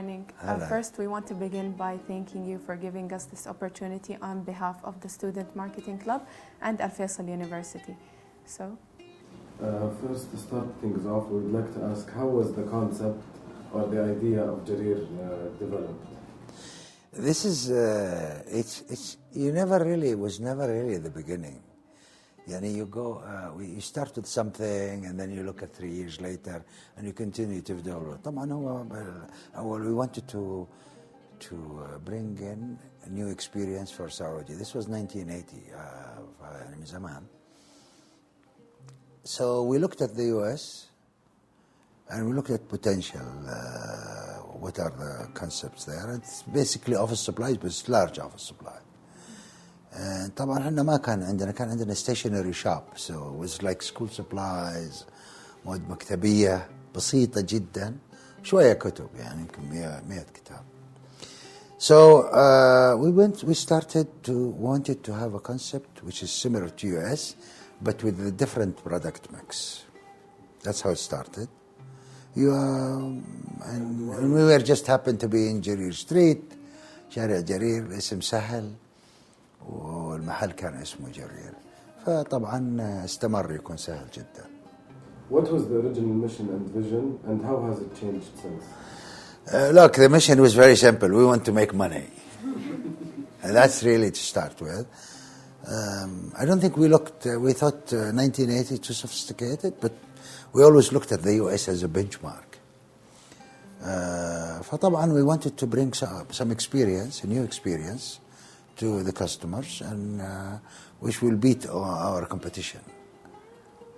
morning. Hello. First, we want to begin by thanking you for giving us this opportunity on behalf of the Student Marketing Club and Al Faisal University. So, first, to start things off, we would like to ask, how was the concept or the idea of Jarir developed? This is, it was never really the beginning. You go, you start with something and then you look at 3 years later and you continue to develop. We wanted to bring in a new experience for Saudi. This was 1980, من زمان. So we looked at the US and we looked at potential, what are the concepts there. It's basically office supplies, but it's large office supply. And طبعا احنا ما كان عندنا stationery shop, so it was like school supplies, مواد مكتبية بسيطة جدا, شوية كتب يعني يمكن 100 كتاب. So wanted to have a concept which is similar to US, but with a different product mix. That's how it started. And we were just happened to be in Jarir Street, شارع جرير, اسم سهل. والمحل كان اسمه جرير, فطبعا استمر يكون سهل جدا. What was the original mission and vision, and how has it changed since? Look, the mission was very simple. We want to make money. And that's really to start with. I don't think we thought 1980 too sophisticated, but we always looked at the US as a benchmark. فطبعا we wanted to bring some experience, a new experience, to the customers, and which will beat our competition.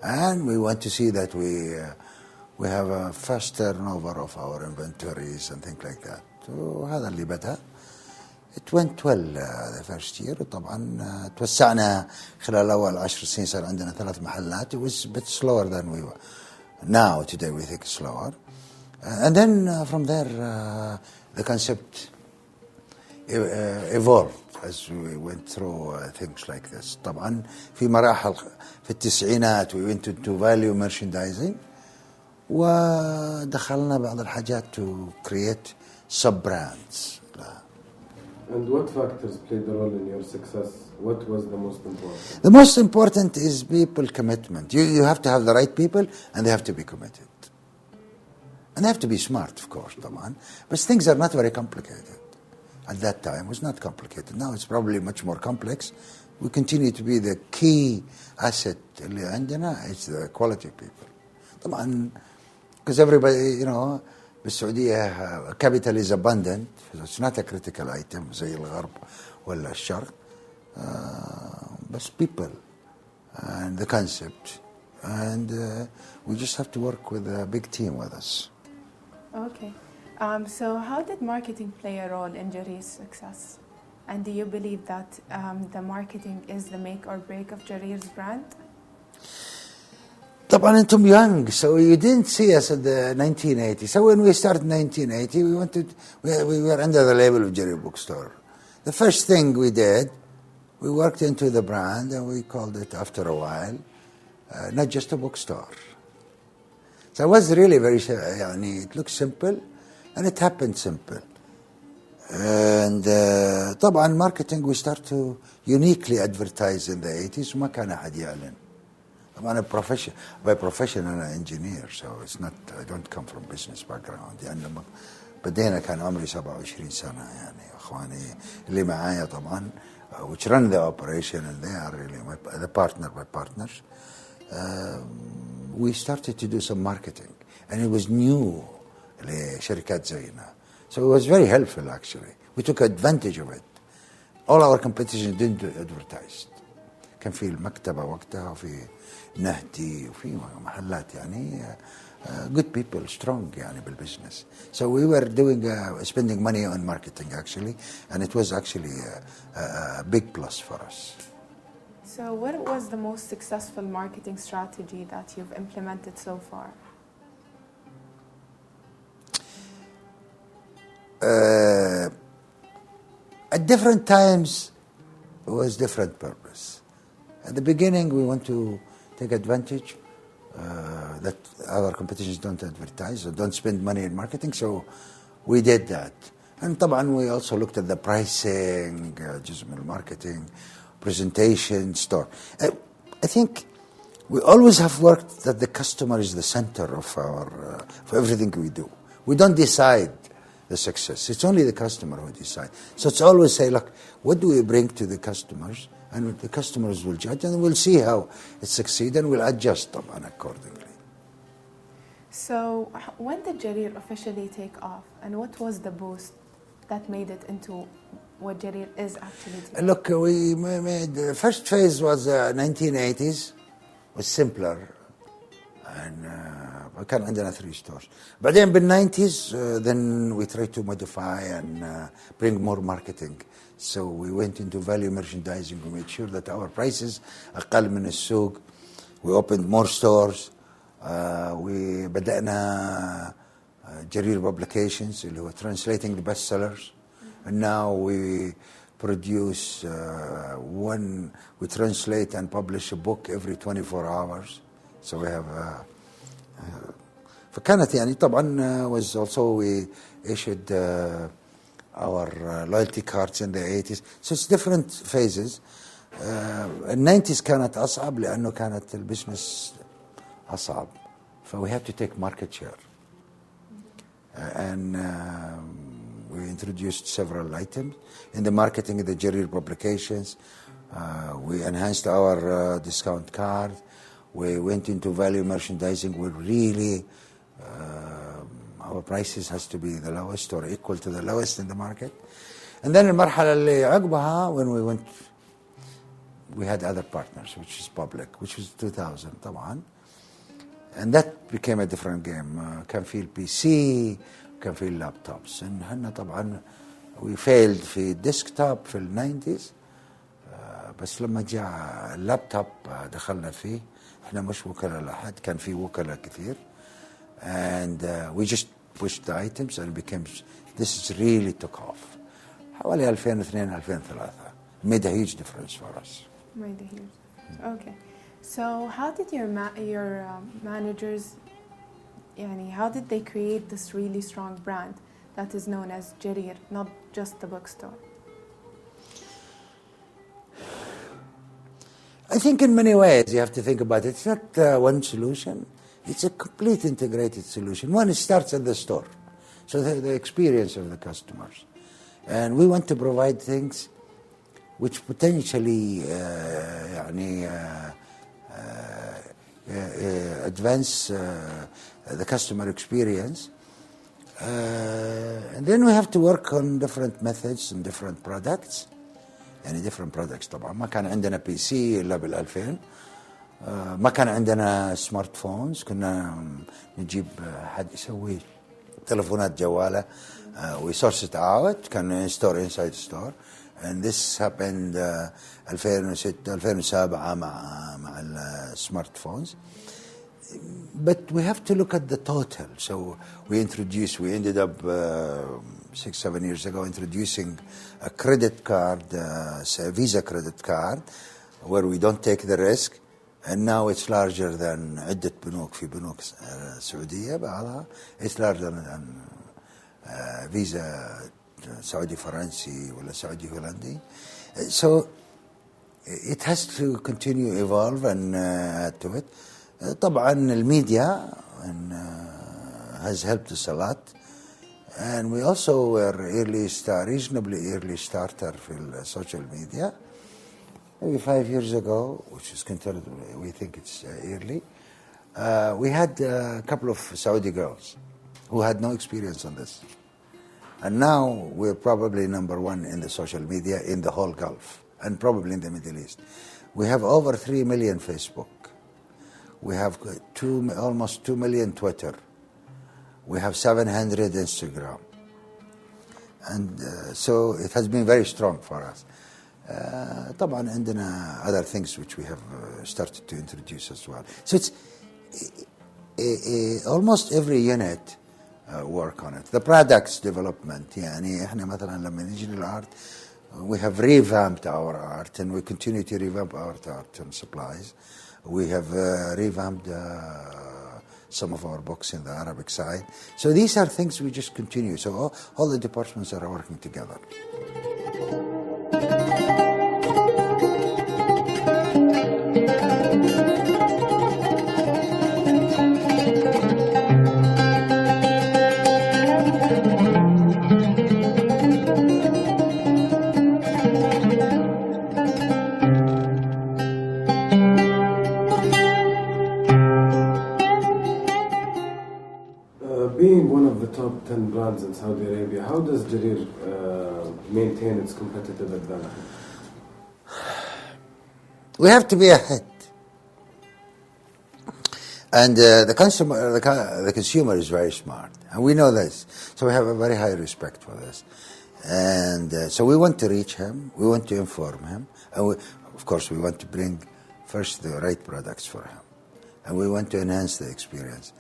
And we want to see that we have a fast turnover of our inventories and things like that. So هذا اللي بدأ. It went well the first year. طبعا توسعنا خلال أول 10 سنين, صار عندنا 3 محلات. It was a bit slower than we were. Now, today, we think it's slower. And then from there, the concept evolved as we went through things like this. طبعا في مراحل في التسعينات we went into value merchandising, ودخلنا بعض الحاجات to create sub-brands. And what factors played a role in your success? What was the most important? The most important is people commitment. You have to have the right people, and they have to be committed. And they have to be smart, of course, طبعا. But things are not very complicated. At that time, it was not complicated. Now it's probably much more complex. We continue to be the key asset اللي عندنا. It's the quality people. طبعا, because everybody, بالسعودية capital is abundant. So it's not a critical item زي الغرب ولا الشرق. But people and the concept. And we just have to work with a big team with us. Okay. So how did marketing play a role in Jarir's success? And do you believe that the marketing is the make or break of Jarir's brand? طبعا انتم young, so you didn't see us in the 1980. So when we started in 1980, we were under the label of Jarir Bookstore. The first thing we did, we worked into the brand and we called it, after a while, not just a bookstore. So it was really very, it looked simple and it happened simple. And طبعا marketing, we start to uniquely advertise in the 80s, وما كان أحد يعلن. I'm by profession I'm an engineer, so it's not, I don't come from business background. يعني لما بدينا كان عمري 27 سنة, يعني أخواني اللي معايا طبعا, which run the operation, and they are really my partners. We started to do some marketing, and it was new لشركات زينا. So it was very helpful actually. We took advantage of it. All our competition didn't advertise. كان في المكتبة وقتها وفي نهدي وفي محلات يعني good people, strong يعني بالbusiness. So we were spending money on marketing actually, and it was actually a big plus for us. So what was the most successful marketing strategy that you've implemented so far? At different times, it was different purpose. At the beginning, we want to take advantage that our competitors don't advertise or don't spend money in marketing. So we did that. And طبعا we also looked at the pricing, جزء من marketing, presentation, store. I think we always have worked that the customer is the center of our for everything we do. We don't decide the success. It's only the customer who decides. So it's always say, look, what do we bring to the customers? And the customers will judge, and we'll see how it succeeds, and we'll adjust them accordingly. So when did Jarir officially take off, and what was the boost that made it into what Jarir is actually today? Look, we made the first phase was 1980s, was simpler, and كان عندنا 3 stores. بعدين بال90s then we tried to modify and bring more marketing. So we went into value merchandising. We made sure that our prices أقل من السوق. We opened more stores. We بدأنا Jarir publications اللي هو translating the bestsellers. And now we produce we translate and publish a book every 24 hours. So we have فكانت يعني طبعا was also we issued our loyalty cards in the 80s. So it's different phases. ال90s كانت أصعب لأنه كانت البزنس أصعب. So we had to take market share. And we introduced several items in the marketing of the Jarir publications. We enhanced our discount card. We went into value merchandising. We really our prices has to be the lowest or equal to the lowest in the market. And then المرحلة اللي عقبها when we had other partners, which is public, which was 2000 طبعا. And that became a different game. كان في PC, كان في اللابتوبس. And احنا طبعا we failed في الديسكتوب في ال90s. بس لما جاء اللابتوب دخلنا فيه. احنا مش وكلاء لأحد، كان في وكلاء كثير. And we just pushed the items and it became, this really took off. حوالي 2002-2003 made a huge difference for us. Made a huge difference. Okay. So how did your managers, how did they create this really strong brand that is known as Jarir, not just the bookstore? I think in many ways you have to think about it. It's not one solution. It's a complete integrated solution. One, it starts at the store. So the experience of the customers. And we want to provide things which potentially advance the customer experience. And then we have to work on different methods and different products. different products طبعا. ما كان عندنا بي سي إلا بال2000. ما كان عندنا سمارت فونز. كنا نجيب حد يسوي تلفونات جوالة. We source it out. كان store inside store. And this happened 2006-2007 مع السمارت phones. But we have to look at the total. So we ended up 6-7 years ago introducing a credit card, a Visa credit card, where we don't take the risk. And now it's larger than عدة بنوك في بنوك سعودية بعضها. It's larger than Visa سعودي فرنسي ولا سعودي هولندي. So it has to continue evolve and add to it. طبعا الميديا has helped us a lot. And we also were reasonably early starter في social media. Maybe 5 years ago, which is considered, we think it's early, we had a couple of Saudi girls who had no experience on this. And now we're probably number 1 in the social media in the whole Gulf and probably in the Middle East. We have over 3 million Facebook. We have almost 2 million Twitter. We have 700 Instagram. And so it has been very strong for us. طبعا عندنا other things which we have started to introduce as well. So it's almost every unit work on it. The products development, احنا مثلا لما نيجي للart, we have revamped our art and we continue to revamp our art and supplies. We have revamped some of our books in the Arabic side. So these are things we just continue. So all the departments are working together. Being one of the top 10 brands in Saudi Arabia, how does Jarir maintain its competitive advantage? We have to be ahead. And the consumer is very smart, and we know this. So we have a very high respect for this. And so we want to reach him, we want to inform him, and of course we want to bring first the right products for him. And we want to enhance the experience.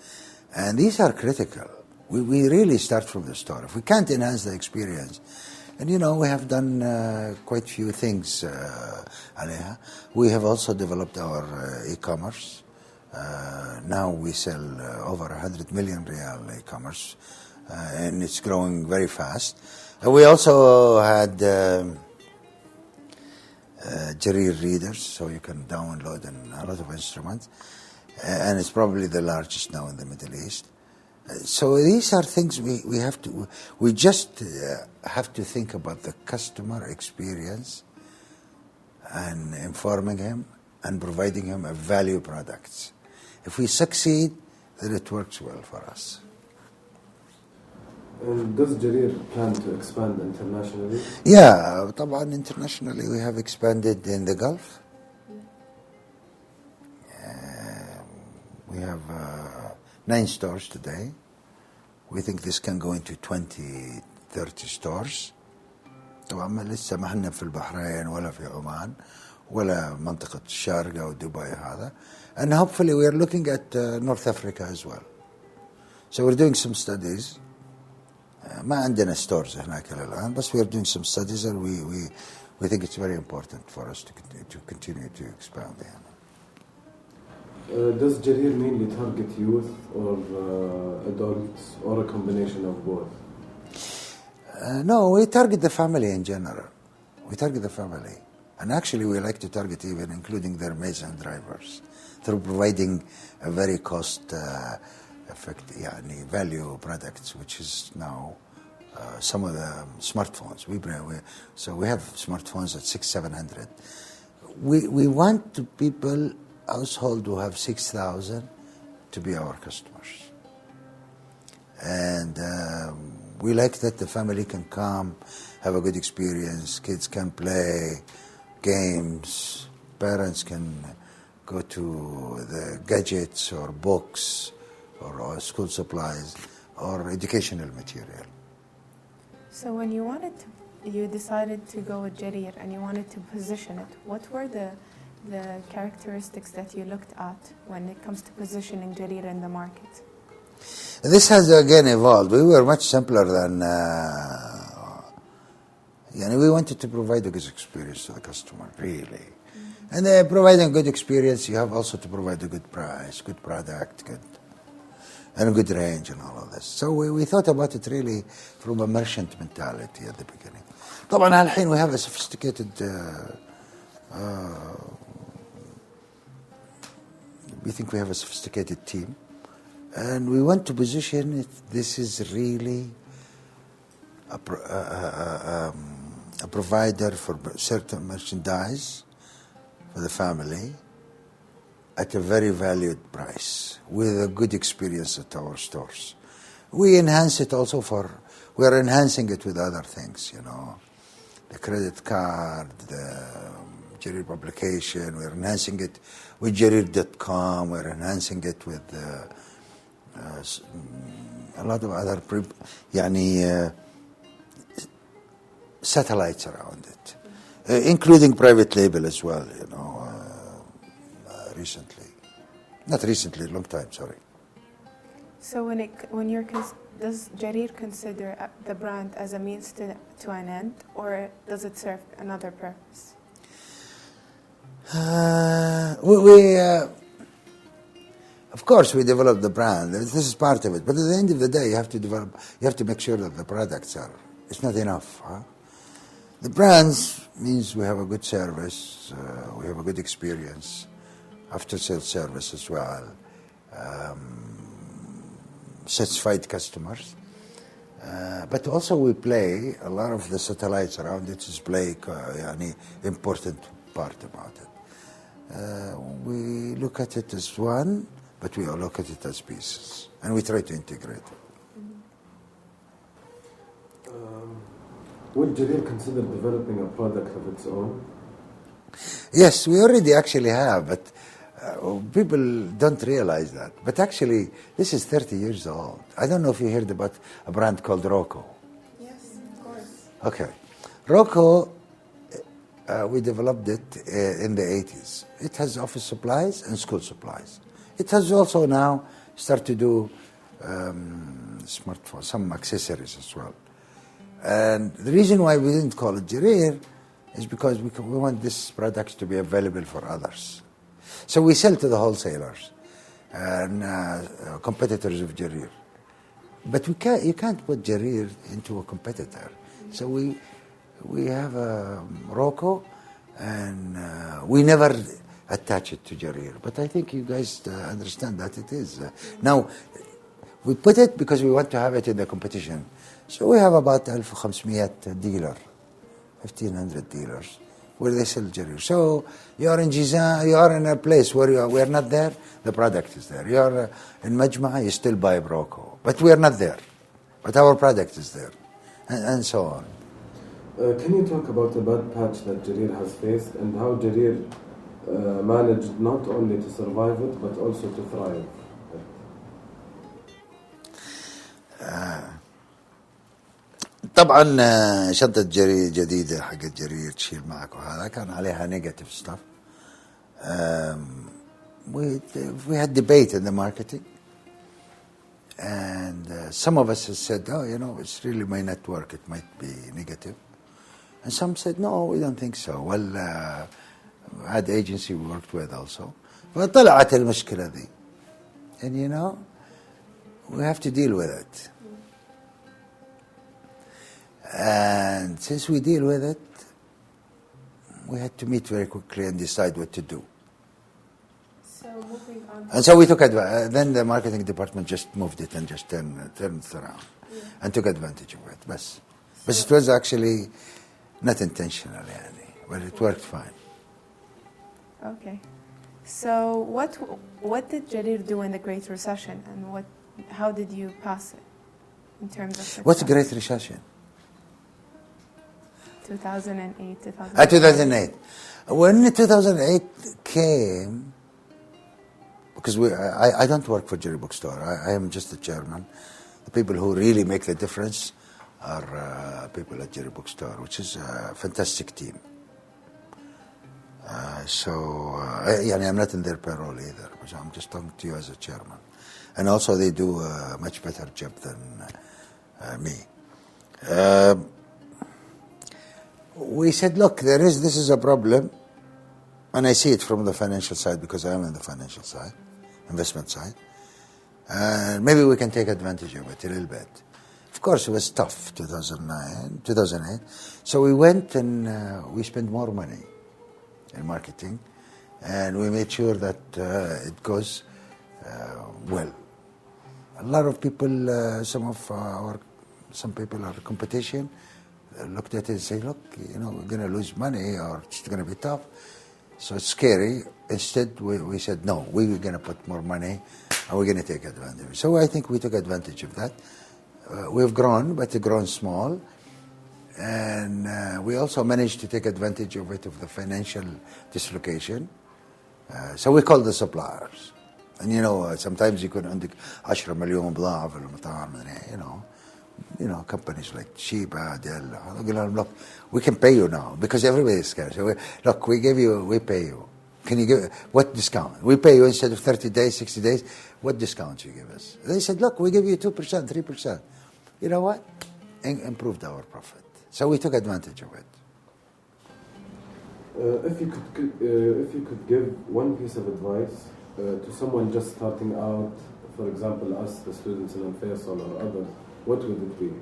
And these are critical. We really start from the store. If we can't enhance the experience, and we have done quite few things, Aleha. We have also developed our e-commerce. Now we sell over 100 million real e-commerce, and it's growing very fast. And we also had Jarir readers, so you can download a lot of instruments. And it's probably the largest now in the Middle East. So these are things we have to, we just have to think about the customer experience and informing him and providing him a value products. If we succeed, then it works well for us. And does Jarir plan to expand internationally? Yeah, طبعا internationally we have expanded in the Gulf. We have 9 stores today. We think this can go into 20, 30 stores. طبعا لسه ما احنا في البحرين ولا في عمان ولا منطقة الشارقة ودبي هذا. And hopefully we are looking at North Africa as well. So we're doing some studies. ما عندنا stores هناك الآن, but we are doing some studies, and we think it's very important for us to continue to expand there. Does Jarir mainly target youth or adults or a combination of both? No, we target the family in general. We target the family. And actually we like to target even including their maids and drivers through providing a very cost-effective value products, which is now some of the smartphones. So we have smartphones at 600-700. We want to people, household who have 6,000 to be our customers. And we like that the family can come, have a good experience, kids can play games, parents can go to the gadgets or books or school supplies or educational material. So when you decided to go with Jarir and you wanted to position it, what were the characteristics that you looked at when it comes to positioning Jarir in the market? This has again evolved. We were much simpler than, we wanted to provide a good experience to the customer, really. Mm-hmm. And providing a good experience, you have also to provide a good price, good product, and a good range and all of this. So we thought about it really from a merchant mentality at the beginning. طبعا الحين we have a sophisticated we think we have a sophisticated team, and we want to position it. This is really a provider for certain merchandise for the family at a very valued price with a good experience at our stores. We enhance it also we're enhancing it with other things, the credit card, the Jarir publication. We're enhancing it with Jarir.com. We're enhancing it with a lot of other satellites around it, including private label as well, recently. Not recently, long time, sorry. So does Jarir consider the brand as a means to an end, or does it serve another purpose? Of course, we develop the brand. This is part of it. But at the end of the day, you have to make sure that the products are. It's not enough. Huh? The brands means we have a good service, we have a good experience, after-sales service as well, satisfied customers. But also we play a lot of the satellites around it is play an important part about it. We look at it as one, but we all look at it as pieces, and we try to integrate it. Would Jarir consider developing a product of its own? Yes, we already actually have, but people don't realize that. But actually, this is 30 years old. I don't know if you heard about a brand called Rocco. Yes, of course. Okay. Rocco, we developed it in the 80s. It has office supplies and school supplies. It has also now started to do smartphone, some accessories as well. And the reason why we didn't call it Jarir is because we want this product to be available for others. So we sell to the wholesalers and competitors of Jarir. But you can't put Jarir into a competitor. So we have Rocco, and we never attach it to Jarir. But I think you guys understand that it is. Now, we put it because we want to have it in the competition. So we have about 1,500 dealers, 1,500 dealers, where they sell Jarir. So you are in Jizan, you are in a place where we are not there, the product is there. You are in Majma, you still buy Rocco. But we are not there. But our product is there, and so on. Can you talk about the bad patch that Jarir has faced and how Jarir managed not only to survive it but also to thrive? طبعا شنطة جرير جديدة حقت جرير تشيل معك وهذا كان عليها negative stuff. We had debate in the marketing, and some of us have said, oh, it's really may not work, it might be negative. And some said, no, we don't think so. Well, had agency we worked with also. فطلعت المشكلة دي. And we have to deal with it. And since we deal with it, we had to meet very quickly and decide what to do. So moving on. And so we took advantage. Then the marketing department just moved it and just turned it around and took advantage of it. But it was actually not intentional, but it worked fine. Okay. So what did Jarir do in the Great Recession, and how did you pass it in terms of success? What's a Great Recession? 2008, 2008. When 2008 came, because I don't work for Jarir Bookstore. I am just the chairman. The people who really make the difference are people at Jarir Bookstore, which is a fantastic team. I'm not in their payroll either, because I'm just talking to you as a chairman. And also they do a much better job than me. We said, look, this is a problem, and I see it from the financial side because I am in the financial side, investment side, and maybe we can take advantage of it a little bit. Of course, it was tough, 2008, so we went and we spent more money in marketing, and we made sure that it goes well. A lot of people, some people are competition, looked at it and say, look, we're going to lose money or it's going to be tough. So it's scary. Instead, we said, no, we're going to put more money and we're going to take advantage. So I think we took advantage of that. We've grown, but we've grown small. And we also managed to take advantage of it, of the financial dislocation. So we called the suppliers. And sometimes you could عندك 10 مليون بضاعة في المطار, companies like Sheba, Dell, look, we can pay you now because everybody is scared. So look, we pay you. Can you give, what discount? We pay you instead of 30 days, 60 days, what discount you give us? They said, look, we give you 2%, 3%. You know what? Improved our profit. So we took advantage of it. If you could give one piece of advice to someone just starting out, for example, us, the students in Al-Faisal or others, what would it be?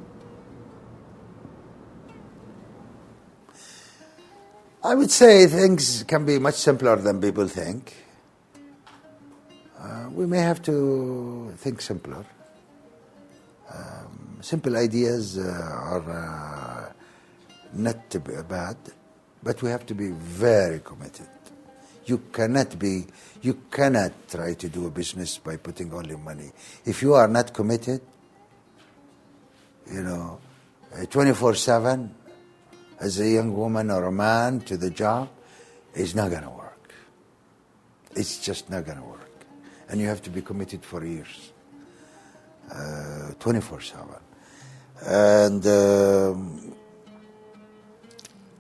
I would say things can be much simpler than people think. We may have to think simpler. Simple ideas are not bad, but we have to be very committed. You cannot try to do a business by putting only money. If you are not committed, 24/7, as a young woman or a man to the job, it's not going to work. It's just not going to work. And you have to be committed for years, 24/7.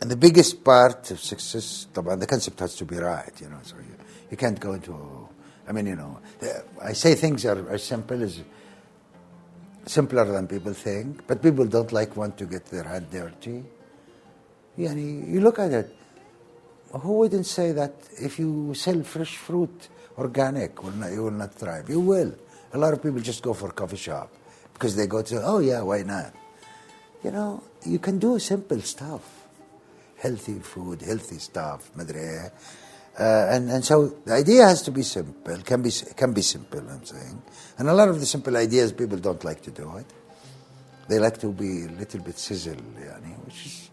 And the biggest part of success, the concept has to be right, so you can't go into, I say things are as simple as, simpler than people think, but people don't want to get their hand dirty. You look at it, who wouldn't say that if you sell fresh fruit, organic, you will not thrive? You will. A lot of people just go for a coffee shop because they go to, oh yeah, why not? You can do simple stuff. Healthy food, healthy stuff, madre. And so the idea has to be simple, can be simple, I'm saying. And a lot of the simple ideas, people don't like to do it. They like to be a little bit sizzle, which is,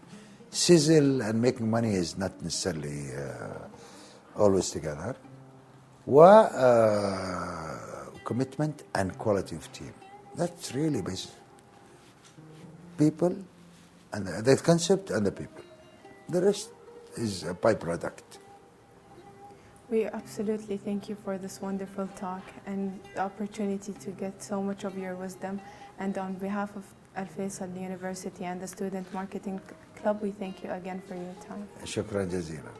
sizzle and making money is not necessarily always together. Commitment and quality of team. That's really basic. People, and the concept and the people. The rest is a byproduct. We absolutely thank you for this wonderful talk and the opportunity to get so much of your wisdom. And on behalf of Al-Faisal University and the Student Marketing Club, we thank you again for your time. شكرا جزيلا.